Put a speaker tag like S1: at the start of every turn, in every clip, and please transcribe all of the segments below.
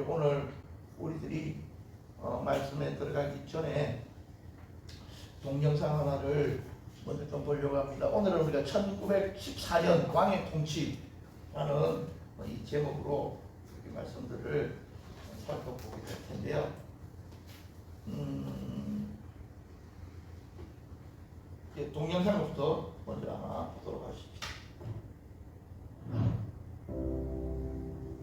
S1: 오늘 우리들이 말씀에 들어가기 전에 동영상 하나를 먼저 좀 보려고 합니다. 오늘은 우리가 1914년 왕의 통치라는 이 제목으로 이렇게 말씀들을 살펴보게 될 텐데요. 동영상부터 먼저 하나 보도록 하십시오.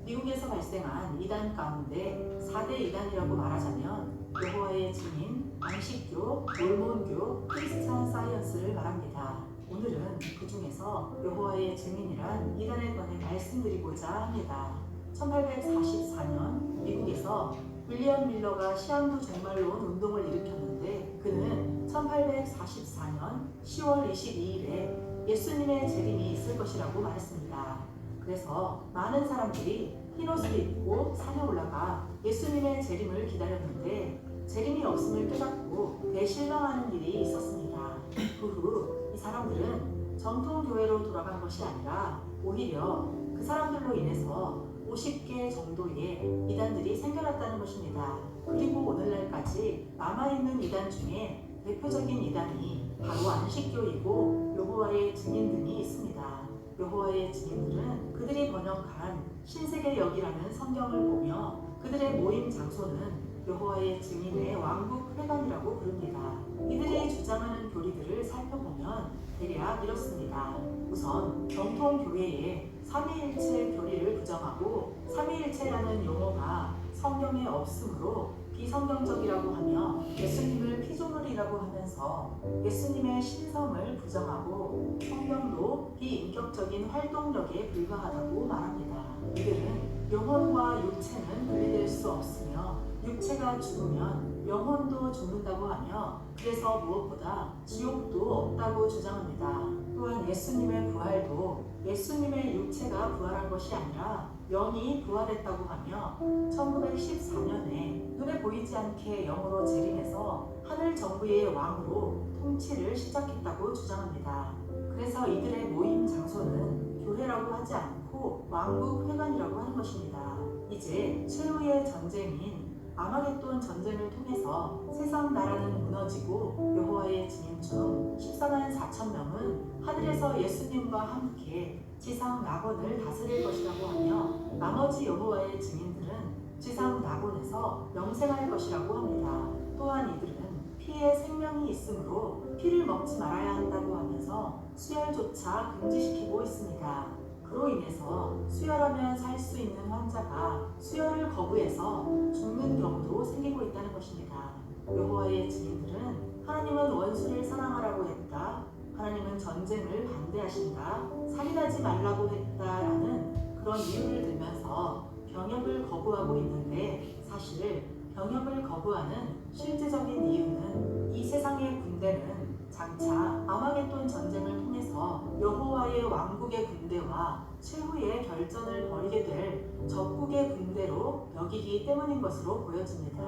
S2: 미국에서 발생한 이단 가운데 4대 이단이라고 말하자면 여호와의 증인, 안식교, 몰몬교, 크리스찬 사이언스를 말합니다. 오늘은 그 중에서 여호와의 증인이란 이단에 관해 말씀드리고자 합니다. 1844년 미국에서 윌리엄 밀러가 시한부 종말론 운동을 일으켰는데 그는 1844년 10월 22일에 예수님의 재림이 있을 것이라고 말했습니다. 그래서 많은 사람들이 흰 옷을 입고 산에 올라가 예수님의 재림을 기다렸는데 재림이 없음을 깨닫고 대실망하는 일이 있었습니다. 그 후 이 사람들은 정통교회로 돌아간 것이 아니라 오히려 그 사람들로 인해서 50개 정도의 이단들이 생겨났다는 것입니다. 그리고 오늘날까지 남아있는 이단 중에 대표적인 이단이 바로 안식교이고 여호와의 증인 등이 있습니다. 여호와의 증인들은 그들이 번역한 신세계 역이라는 성경을 보며 그들의 모임 장소는 여호와의 증인의 왕국 회관이라고 부릅니다. 이들이 주장하는 교리들을 살펴보면 대략 이렇습니다. 우선 정통교회의 삼위일체 교리를 부정하고 삼위일체라는 용어가 성경에 없으므로 비성경적이라고 하며 예수님을 피조물이라고 하면서 예수님의 신성을 부정하고 성경도 비인격적인 활동력에 불과하다고 말합니다. 이들은 영혼과 육체는 분리될 수 없으며 육체가 죽으면 영혼도 죽는다고 하며 그래서 무엇보다 지옥도 없다고 주장합니다. 또한 예수님의 부활도 예수님의 육체가 부활한 것이 아니라 영이 부활했다고 하며 1914년에 눈에 보이지 않게 영으로 재림해서 하늘 정부의 왕으로 통치를 시작했다고 주장합니다. 그래서 이들의 모임 장소는 교회라고 하지 않고 왕국 회관이라고 하는 것입니다. 이제 최후의 전쟁인 아마겟돈 전쟁을 통해서 세상 나라는 무너지고 여호와의 증인 중 14만 4천 명은 하늘에서 예수님과 함께 지상 낙원을 다스릴 것이라고 하며 나머지 여호와의 증인들은 지상 낙원에서 영생할 것이라고 합니다. 또한 이들은 피에 생명이 있으므로 피를 먹지 말아야 한다고 하면서 수혈조차 금지시키고 있습니다. 그로 인해서 수혈하면 살 수 있는 환자가 수혈을 거부해서 죽는 경우도 생기고 있다는 것입니다. 여호와의 증인들은 하나님은 원수를 사랑하라고 했다, 하나님은 전쟁을 반대하신다, 살인하지 말라고 했다라는 그런 이유를 들면서 병역을 거부하고 있는데 사실 병역을 거부하는 실제적인 이유는 이 세상의 군대는 장차 아마겟돈 전쟁을 통해서 여호와의 왕국의 군대와 최후의 결전을 벌이게 될 적국의 군대로 여기기 때문인 것으로 보여집니다.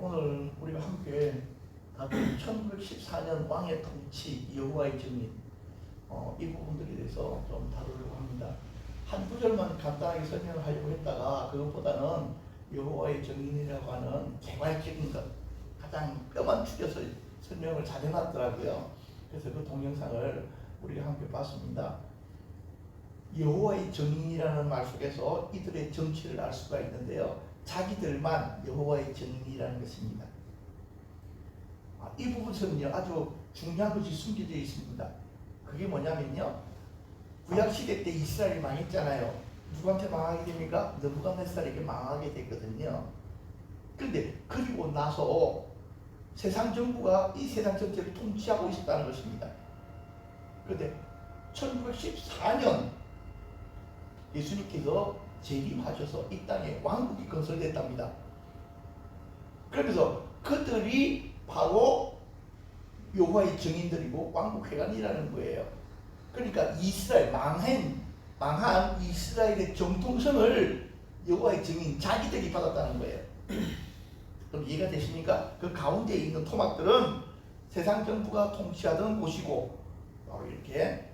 S1: 오늘 우리가 함께 다룬 1914년 왕의 통치, 여호와의 증인 이 부분들에 대해서 좀 다루려고 합니다. 한 구절만 간단하게 설명을 하려고 했다가 그것보다는 여호와의 증인이라고 하는 개괄적인 것, 가장 뼈만 죽여서 설명을 잘 해놨더라고요. 그래서 그 동영상을 우리가 함께 봤습니다. 여호와의 증인이라는 말 속에서 이들의 정치를 알 수가 있는데요. 자기들만 여호와의 증인이라는 것입니다. 이 부분에서는요 아주 중요한 것이 숨겨져 있습니다. 그게 뭐냐면요, 구약시대 때 이스라엘이 망했잖아요. 누구한테 망하게 됩니까? 느부갓네살에게 망하게 됐거든요. 그런데 그리고 나서 세상 정부가 이 세상 전체를 통치하고 있었다는 것입니다. 그런데 1914년 예수님께서 재림하셔서 이 땅에 왕국이 건설됐답니다. 그러면서 그들이 바로 여호와의 증인들이고 왕국회관이라는 거예요. 그러니까 이스라엘 망한 이스라엘의 정통성을 여호와의 증인 자기들이 받았다는 거예요. 그럼 이해가 되십니까? 그 가운데 있는 토막들은 세상 정부가 통치하던 곳이고 바로 이렇게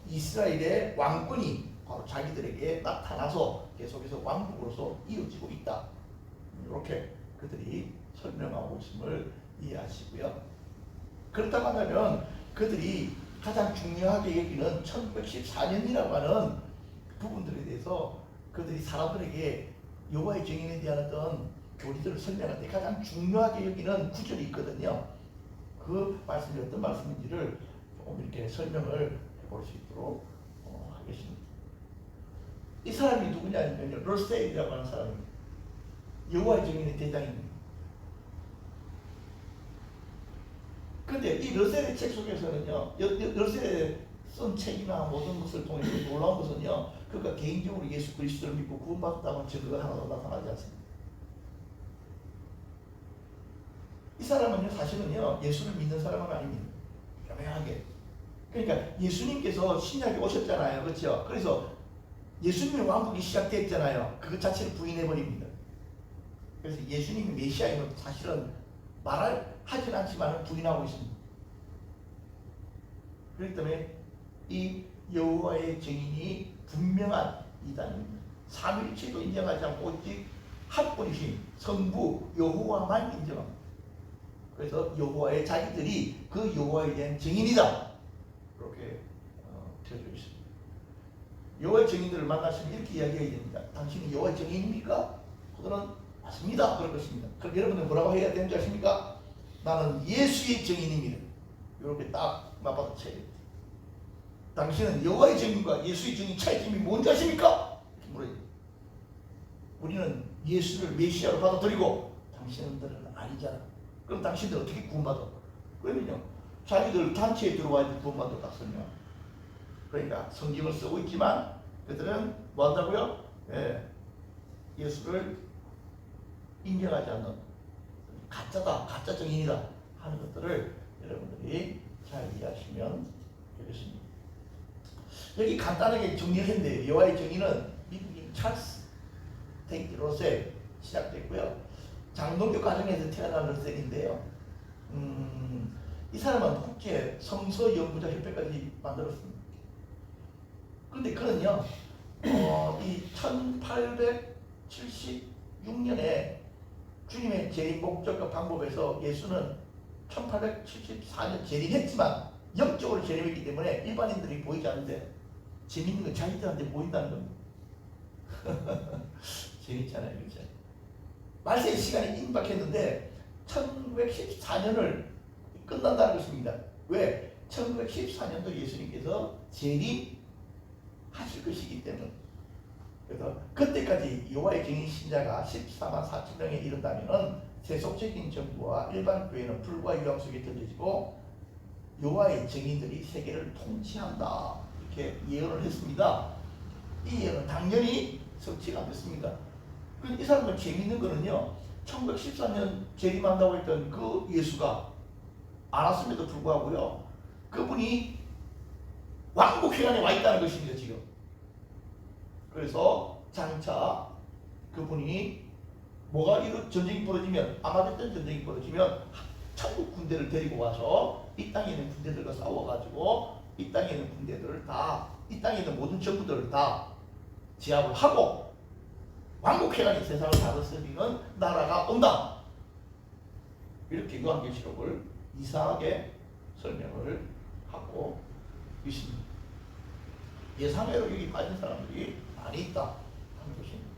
S1: 이스라엘의 왕권이 바로 자기들에게 나타나서 계속해서 왕국으로서 이어지고 있다. 이렇게 그들이 설명하고 있음을 이해하시고요. 그렇다고 한다면 그들이 가장 중요하게 여기는 1914년이라고 하는 부분들에 대해서 그들이 사람들에게 여호와의 증인에 대한 어떤 교리들을 설명할 때 가장 중요하게 여기는 구절이 있거든요. 그 말씀이 어떤 말씀인지를 조금 이렇게 설명을 해볼 수 있도록 하겠습니다. 이 사람이 누구냐면요, 롤세이라고 하는 사람입니다. 여호와의 증인의 대장입니다. 그런데 이 르셀의 책 속에서는요, 르셀의 쓴 책이나 모든 것을 통해서 놀라운 것은요, 그가 개인적으로 예수 그리스도를 믿고 구원받았다는 증거가 하나도 나타나지 않습니다. 이 사람은요, 사실은요, 예수를 믿는 사람은 아닙니다. 명확하게. 그러니까 예수님께서 신약에 오셨잖아요, 그렇죠? 그래서 예수님의 왕국이 시작됐잖아요. 그 자체를 부인해 버립니다. 그래서 예수님이 메시아임을 사실은 하진 않지만 부인하고 있습니다. 그렇기 때문에 이 여호와의 증인이 분명한 이단입니다. 삼위일체도 인정하지 않고 오직 한 분이신 성부 여호와만 인정합니다. 그래서 여호와의 자기들이 그 여호와에 대한 증인이다. 그렇게 되어져 있습니다. 여호와의 증인들을 만나시면 이렇게 이야기해야 됩니다. 당신이 여호와의 증인입니까? 그들은 맞습니다. 그럴 것입니다. 그럼 여러분은 뭐라고 해야 되는지 아십니까? 나는 예수의 증인입니다. 이렇게 딱 맞받아쳐야 됩니다. 당신은 여호와의 증인과 예수의 증인 차이점이 뭔지 아십니까? 이렇게 물어야 됩니다. 우리는 예수를 메시아로 받아들이고 당신들은 아니잖아. 그럼 당신들 어떻게 구원받아? 그러면요, 자기들 단체에 들어와야 구원받을 딱 설명. 그러니까 성경을 쓰고 있지만 그들은 뭐 한다고요? 예수를 인정하지 않는 가짜다, 가짜 증인이다 하는 것들을 여러분들이 잘 이해하시면 되겠습니다. 여기 간단하게 정리를 했는데, 여호와의 증인은 미국인 찰스 테이트 로셀 시작됐고요. 장동교 가정에서 태어난 로셀인데요. 이 사람은 국제 성서 연구자 협회까지 만들었습니다. 그런데 그는요, 이 1876년에 주님의 재림 목적과 방법에서 예수는 1874년 재림했지만 영적으로 재림했기 때문에 일반인들이 보이지 않는데 재밌는 건 자기들한테 보인다는 겁니다. 재밌잖아요, 그렇죠? 말세의 시간이 임박했는데 1914년을 끝난다는 것입니다. 왜? 1914년도 예수님께서 재림하실 것이기 때문에. 그래서 그때까지 여호와의 증인 신자가 14만 4천 명에 이른다면 세속적인 정부와 일반 교회는 불과 유황 속에 던져지고 여호와의 증인들이 세계를 통치한다, 이렇게 예언을 했습니다. 이 예언은 당연히 성취가 안 됐습니다. 이 사람은 재미있는 거는요, 1914년 재림한다고 했던 그 예수가 안 왔음에도 불구하고요, 그분이 왕국회관에 와 있다는 것입니다, 지금. 그래서 장차 그분이 전쟁이 벌어지면, 아마겟돈 전쟁이 벌어지면 천국 군대를 데리고 와서 이 땅에 있는 군대들과 싸워가지고 이 땅에 있는 군대들을 다, 이 땅에 있는 모든 정부들을 다 제압을 하고 왕국회관이 세상을 다스리는 나라가 온다. 이렇게 요한계시록을 이상하게 설명을 하고 있습니다. 예상외로 여기 빠진 사람들이 많이 있다 하는 것입니다.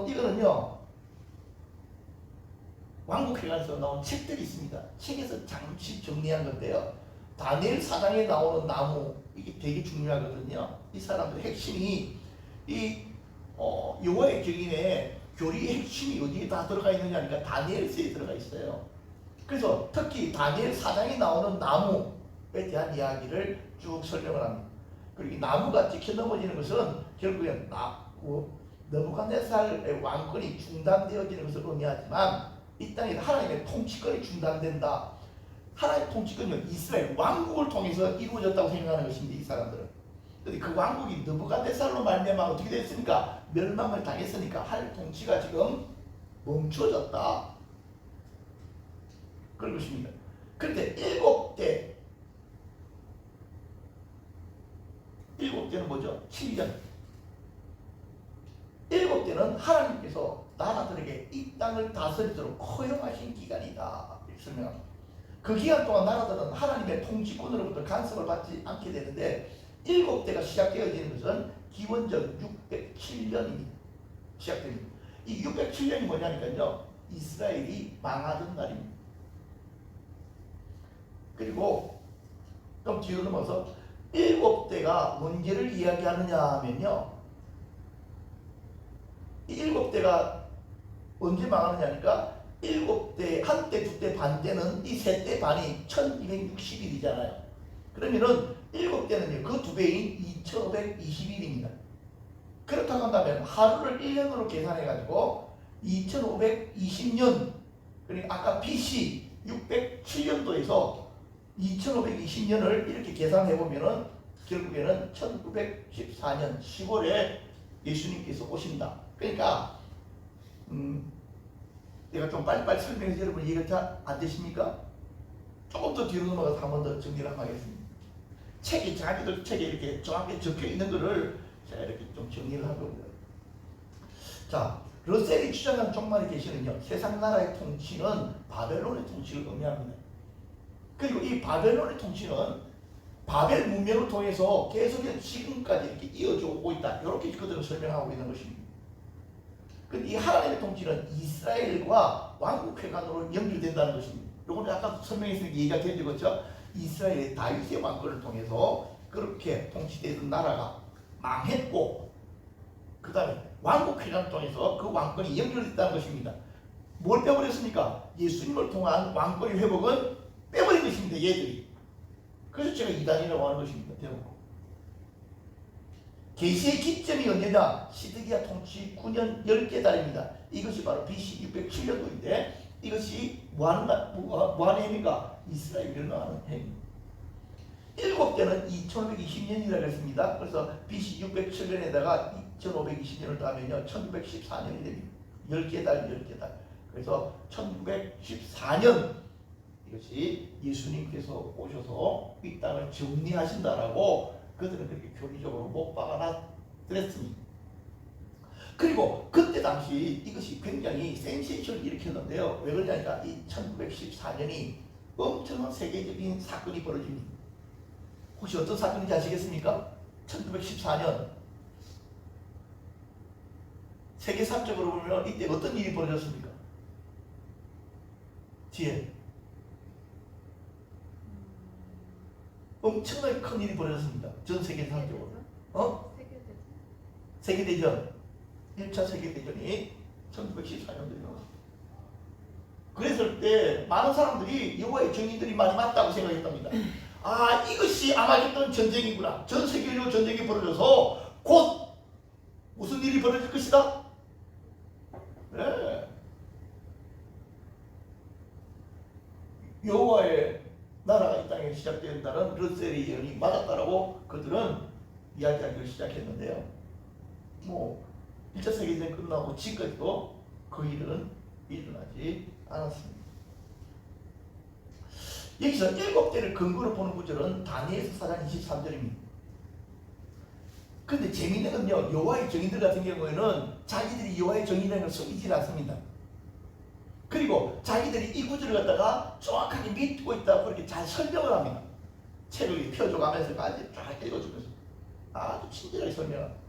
S1: 이거는요, 왕국회관에서 나온 책들이 있습니다. 책에서 잠시 정리한 건데요, 다니엘 4장에 나오는 나무, 이게 되게 중요하거든요. 이 사람들 핵심이 이 여호와의 증인의 교리의 핵심이 어디에 다 들어가 있느냐니까 다니엘서에 들어가 있어요. 그래서 특히 다니엘 4장에 나오는 나무에 대한 이야기를 쭉 설명을 합니다. 그리고 이 나무가 찍혀 넘어지는 것은 결국엔 느부갓네살의 왕권이 중단되어지는 것을 의미하지만 이 땅에 하나님의 통치권이 중단된다. 하나님의 통치권은 이스라엘 왕국을 통해서 이루어졌다고 생각하는 것입니다. 이 사람들은. 근데 그 왕국이 느부갓네살로 말미암아 어떻게 됐습니까? 멸망을 당했으니까 하나님 통치가 지금 멈춰졌다. 그런 것입니다. 그런데 일곱 대는 뭐죠? 7년. 일곱 대는 하나님께서 나라들에게 이 땅을 다스리도록 허용하신 기간이다. 이렇게 설명합니다. 그 기간 동안 나라들은 하나님의 통치권으로부터 간섭을 받지 않게 되는데 일곱 대가 시작되어지는 것은 기원전 607년입니다. 시작됩니다. 이 607년이 뭐냐니까요. 이스라엘이 망하던 날입니다. 그리고 좀 뒤로 넘어서 일곱 대가 문제를 이야기하느냐 하면요. 이 일곱 대가 언제 망하느냐니까 일곱 대, 한 대, 두 대, 반 대는 이 세 대 반이 1260일이잖아요. 그러면은 일곱 대는요, 그 두 배인 2520일입니다. 그렇다고 한다면 하루를 1년으로 계산해가지고 2520년, 그러니까 아까 BC 607년도에서 2520년을 이렇게 계산해보면은 결국에는 1914년 10월에 예수님께서 오신다. 그러니까 내가 좀 빨리빨리 설명해서 여러분 이해가 잘 안 되십니까? 조금 더 뒤로 넘어가서 한 번 더 정리를 한번 하겠습니다. 책이 자기들 책에 이렇게 정확히 적혀 있는 거를 제가 이렇게 좀 정리를 한 겁니다. 자, 러셀이 주장하는 종말의 계시는요, 세상 나라의 통치는 바벨론의 통치를 의미합니다. 그리고 이 바벨론의 통치는 바벨 문명을 통해서 계속해서 지금까지 이렇게 이어져 오고 있다. 이렇게 그들은 설명하고 있는 것입니다. 근데 이 하나님의 통치는 이스라엘과 왕국회관으로 연결된다는 것입니다. 요거는 아까 설명했으니까 이해가 되죠? 이스라엘의 다윗의 왕권을 통해서 그렇게 통치되던 나라가 망했고, 그 다음에 왕국회관을 통해서 그 왕권이 연결됐다는 것입니다. 뭘 빼버렸습니까? 예수님을 통한 왕권의 회복은 빼버린 것입니다. 얘들이. 그래서 제가 이단이라고 하는 것입니다. 대놓고. 계시의 기점이 언제냐? 시드기야 통치 9년 10개 달입니다. 이것이 바로 BC 607년도인데 이것이 뭐하는 해입니까? 이스라엘 멸망하는 해입니다. 일곱 대는 2520년이라고 했습니다. 그래서 BC 607년에다가 2520년을 더하면요 1914년이 됩니다. 10개 달, 10개 달. 그래서 1914년 이것이 예수님께서 오셔서 이 땅을 정리하신다라고 그들은 그렇게 교리적으로 못 박아놨습니다. 그리고 그때 당시 이것이 굉장히 센세이션을 일으켰는데요. 왜 그러냐니까 이 1914년이 엄청난 세계적인 사건이 벌어집니다. 혹시 어떤 사건인지 아시겠습니까? 1914년 세계사적으로 보면 이때 어떤 일이 벌어졌습니까? 뒤에 엄청나게 큰 일이 벌어졌습니다. 전 세계사적으로. 세계대전. 1차 세계대전이 1914년도에요. 그랬을 때 많은 사람들이 여호와의 증인들이 많이 맞다고 생각했답니다. 아, 이것이 아마겟돈 전쟁이구나. 전 세계적으로 전쟁이 벌어져서 곧 무슨 일이 벌어질 것이다? 네. 여호와의 나라가 이 땅에 시작된다는 러셀의 예언이 맞았다라고 그들은 이야기하기를 시작했는데요. 뭐 1차 세계대전 끝나고 지금까지도 그 일은 일어나지 않았습니다. 여기서 7대를 근거로 보는 구절은 다니엘서 4장 23절입니다. 근데 재미있는 건요, 여호와의 증인들 같은 경우에는 자기들이 여호와의 증인이라는 걸 숨기지 않습니다. 그리고 자기들이 이 구절을 갖다가 정확하게 믿고 있다고 그렇게 잘 설명을 합니다. 책을 펴줘가면서까지 다 읽어주면서 아주 친절하게 설명합니다.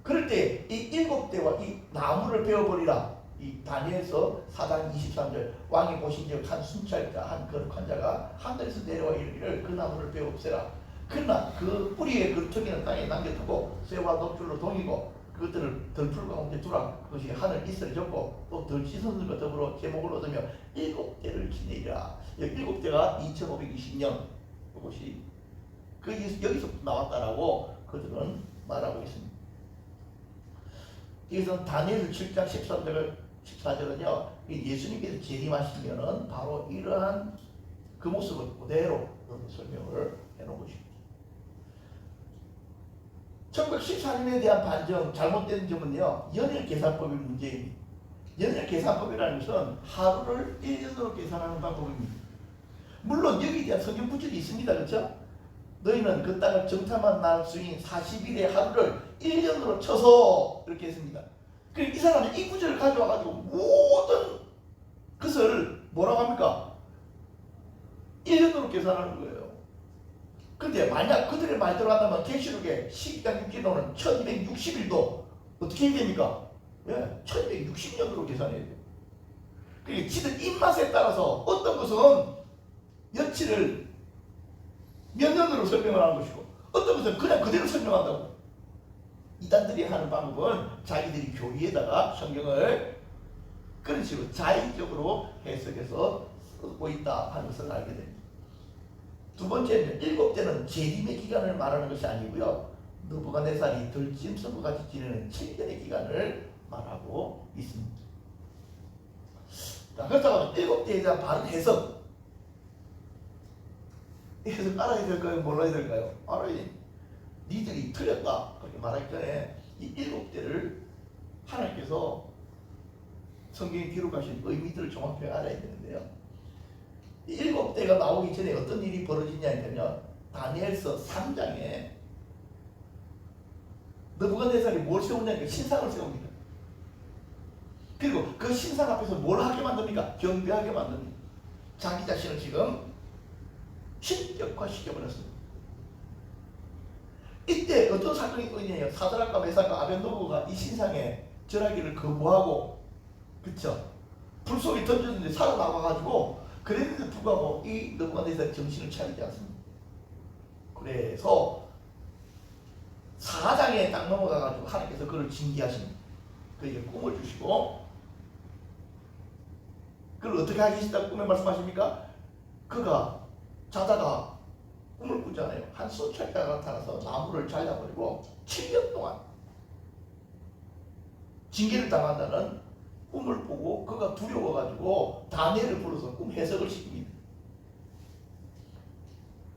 S1: 그럴 때 이 7대와 이 나무를 베어버리라. 이 다니엘서 4장 23절 왕이 보신즉 한 순찰자 한 거룩한 자가 하늘에서 내려와 이르기를 그 나무를 베어 없애라. 그러나 그 뿌리의 그 턱이는 땅에 남겨두고 쇠와 돛줄로 동이고 그 그것들을 덜풀 가운데 두라. 그것이 하늘 이슬을 졌고 또 덜지선들과 더불어 제목을 얻으며 7대를 지내리라. 여기 7대가 2520년 그것이 여기서 나왔다라고 그들은 말하고 있습니다. 여기서 다니엘 7장 14절은요 예수님께서 재림하시면은 바로 이러한 그 모습을 그대로 설명을 해놓은 것입니다. 1914년에 대한 반정, 잘못된 점은요 연일계산법의 문제입니다. 연일계산법이라는 것은 하루를 1년으로 계산하는 방법입니다. 물론 여기에 대한 성경 구절이 있습니다. 그렇죠? 너희는 그 땅을 정탐한 날 수인 40일의 하루를 1년으로 쳐서 이렇게 했습니다. 그러니까 이 사람은 이 구절을 가져와가지고 모든 것을 뭐라고 합니까? 1년으로 계산하는 거예요. 근데 만약 그들의 말대로 한다면 계시록의 12장 6기도는 1260일도 어떻게 해야 됩니까? 예, 1260년으로 계산해야 돼요. 그러니까 지들 입맛에 따라서 어떤 것은 며칠을 몇 년으로 설명을 하는 것이고 어떤 것은 그냥 그대로 설명한다고. 이단들이 하는 방법은 자기들이 교리에다가 성경을 그런 식으로 자의적으로 해석해서 쓰고 있다 하는 것을 알게 됩니다. 두 번째는 7대는 재림의 기간을 말하는 것이 아니고요. 느부갓네살이 들짐승과 같이 지내는 7년의 기간을 말하고 있습니다. 자, 그렇다고 7대에 대한 바른 해석 알아야 될까요? 몰라야 될까요? 알아야 니들이 틀렸다 그렇게 말하기 전에 이 7대를 하나님께서 성경에 기록하신 의미들을 정확히 알아야 되는데요. 이 7대가 나오기 전에 어떤 일이 벌어지냐 하면 다니엘서 3장에 느부갓네살이 뭘 세우냐니까 신상을 세웁니다. 그리고 그 신상 앞에서 뭘 하게 만듭니까? 경배하게 만듭니다. 자기 자신을 지금 신격화시켜버렸습니다. 이때 어떤 사건이 있느냐? 사드락과 메삭과 아벤노고가 이 신상에 절하기를 거부하고 그쵸? 불 속에 던졌는데 살아나와가지고 그랬는데 불구하고 이 느부갓네살이 정신을 차리지 않습니다. 그래서 4장에 딱 넘어가가지고 하나님께서 그를 징계하십니다. 그에게 꿈을 주시고 그걸 어떻게 하시겠다고 꿈에 말씀하십니까? 그가 자다가 꿈을 꾸잖아요. 한 소철자가 나타나서 나무를 잘라버리고 7년 동안 징계를 당한다는 꿈을 보고 그가 두려워가지고 다니엘을 불러서 꿈 해석을 시킵니다.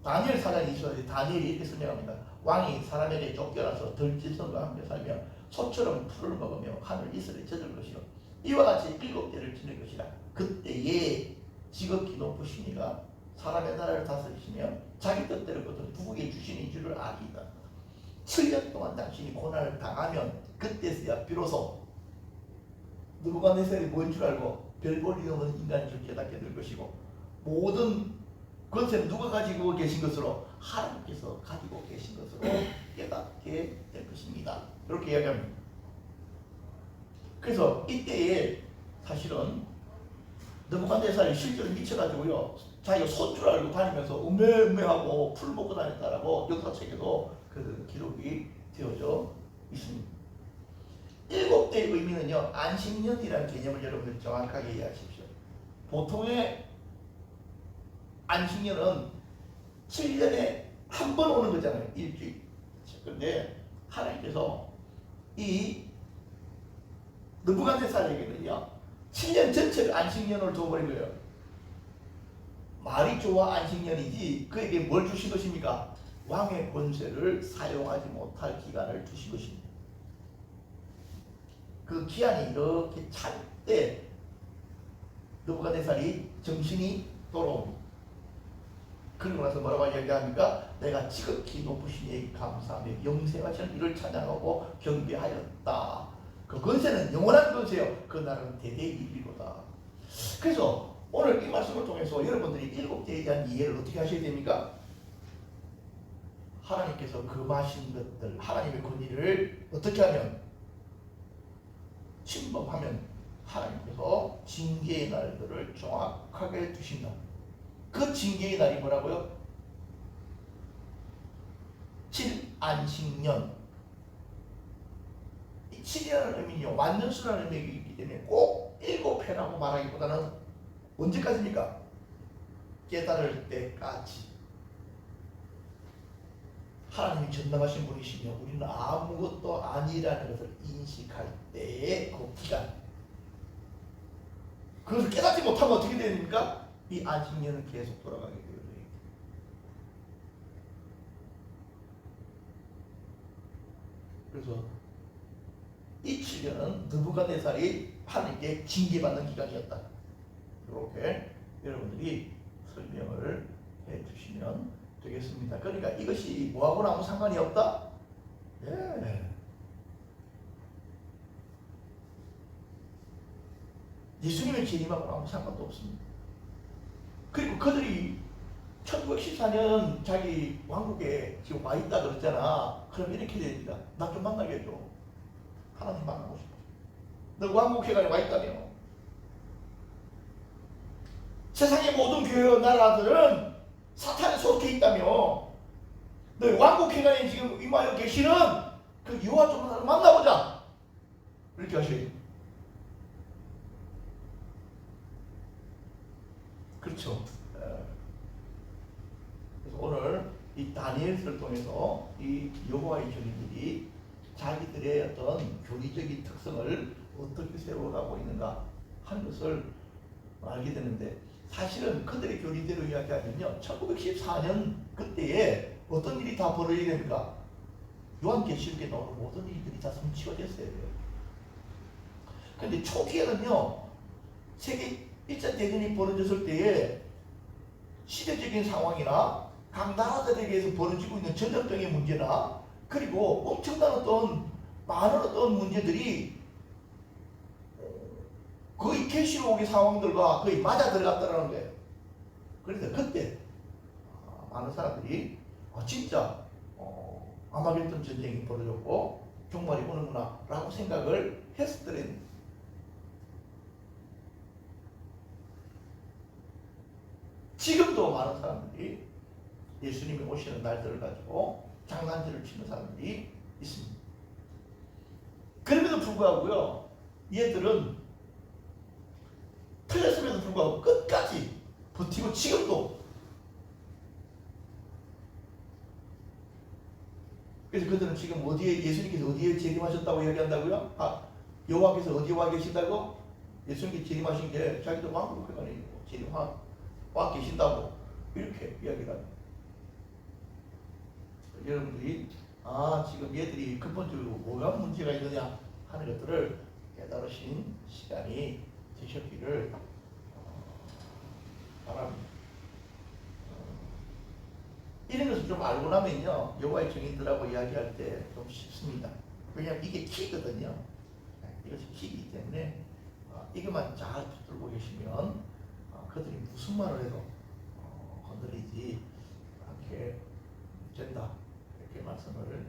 S1: 다니엘 4장 20절에 다니엘이 이렇게 설명합니다. 왕이 사람에게 쫓겨나서 들짐승과 함께 살며 소처럼 풀을 먹으며 하늘 이슬에 젖을 것이요 이와 같이 7대를 지낼 것이라. 그때에 지극히 높으신 이가 사람의 나라를 다스리시며 자기 뜻대로 그것을 누구에게 주시는 줄을 아리이다. 7년 동안 당신이 고난을 당하면 그때서야 비로소 느부갓네살이 뭔 줄 알고 별볼이 없는 인간인 줄 깨닫게 될 것이고 모든 권세는 누가 가지고 계신 것으로 하나님께서 가지고 계신 것으로 깨닫게 될 것입니다. 이렇게 이야기합니다. 그래서 이때에 사실은 느부갓네살이 실제로 미쳐가지고요 자기가 손줄 알고 다니면서 음매하고 풀 먹고 다녔다라고 역사책에도 그 기록이 되어져 있습니다. 7대의 의미는요 안식년이라는 개념을 여러분들 정확하게 이해하십시오. 보통의 안식년은 7년에 한 번 오는 거잖아요. 일주일. 그런데 하나님께서 이 느부갓네살에게는요 7년 전체를 안식년으로 둬버린 거예요. 말이 좋아 안식년이지 그에게 뭘 주신 것입니까? 왕의 권세를 사용하지 못할 기간을 주신 것입니다. 그 기한이 이렇게 찰 때 느부갓네살이 정신이 돌아옵니다. 그리고 나서 뭐라고 이야기합니까? 내가 지극히 높으신 이에게 감사하며 영생하시는 이를 찬양하고 경배하였다. 그 권세는 영원한 권세요. 그 나라는 대대의 일이로다. 그래서 오늘 이 말씀을 통해서 여러분들이 7대에 대한 이해를 어떻게 하셔야 됩니까? 하나님께서 금하신 것들, 하나님의 권위를 어떻게 하면 침범하면 하나님께서 징계의 날들을 정확하게 두신다. 그 징계의 날이 뭐라고요? 7안식년. 7이라는 의미는요 완전수라는 의미가 있기 때문에 꼭 7회라고 말하기보다는 언제까지입니까? 깨달을 때까지. 하나님이 전능하신 분이시며 우리는 아무것도 아니라는 것을 인식할 때의 그 기간, 그것을 깨닫지 못하면 어떻게 됩니까? 이 안식년은 계속 돌아가게 돼요. 그래서 이 7년은 느부갓네살이 하나님께 징계받는 기간이었다. 이렇게 여러분들이 설명을 해주시면 되겠습니다. 그러니까 이것이 뭐하고는 아무 상관이 없다? 예. 예수님의 재림하고는 아무 상관도 없습니다. 그리고 그들이 1914년 자기 왕국에 지금 와 있다 그랬잖아. 그럼 이렇게 됩니다. 나 좀 만나게 해줘. 하나님 만나고 싶어. 너 왕국회관에 와 있다며. 세상의 모든 교회와 나라들은 사탄에 속해 있다며. 너 왕국회관에 지금 임하여 계시는 그 여호와 좀 하나를 만나보자. 이렇게 하셔야죠. 그렇죠. 그래서 오늘 이 다니엘서를 통해서 이 여호와의 증인들이 자기들의 어떤 교리적인 특성을 어떻게 세워가고 있는가 하는 것을 알게 되는데, 사실은 그들의 교리대로 이야기하면요 1914년 그때에 어떤 일이 다 벌어져야 됩니까? 요한계시록에 나오는 모든 일들이 다 성취가 됐어야 돼요. 근데 초기에는요 세계 1차 대전이 벌어졌을 때에 시대적인 상황이나 각 나라들에게서 벌어지고 있는 전염병의 문제나 그리고 엄청난 어떤 많은 어떤 문제들이 거의 계시록의 상황들과 거의 맞아 들어갔다는 거예요. 그래서 그때 많은 사람들이 진짜 아마겟돈 전쟁이 벌어졌고 종말이 오는구나 라고 생각을 했었더랬는데, 지금도 많은 사람들이 예수님이 오시는 날들을 가지고 장난질을 치는 사람들이 있습니다. 그럼에도 불구하고요 얘들은 틀렸음에도 불구하고 끝까지 버티고 지금도. 그래서 그들은 지금 어디에, 예수님께서 어디에 재림하셨다고 이야기한다고요? 여호와께서 어디에 와 계신다고? 예수님께서 재림하신 게 자기들 왕국회관에 있고 와 계신다고 이렇게 이야기를 합니다. 여러분들이 지금 얘들이 근본적으로 뭐가 문제가 있느냐 하는 것들을 깨달으신 시간이 되셨기를 바랍니다. 이런 것을 좀 알고 나면요 여호와의 증인들하고 이야기할 때 좀 쉽습니다. 왜냐하면 이게 키거든요. 이것이 키이기 때문에 이것만 잘 붙들고 계시면 그들이 무슨 말을 해도 건드리지 않게 된다, 이렇게 말씀을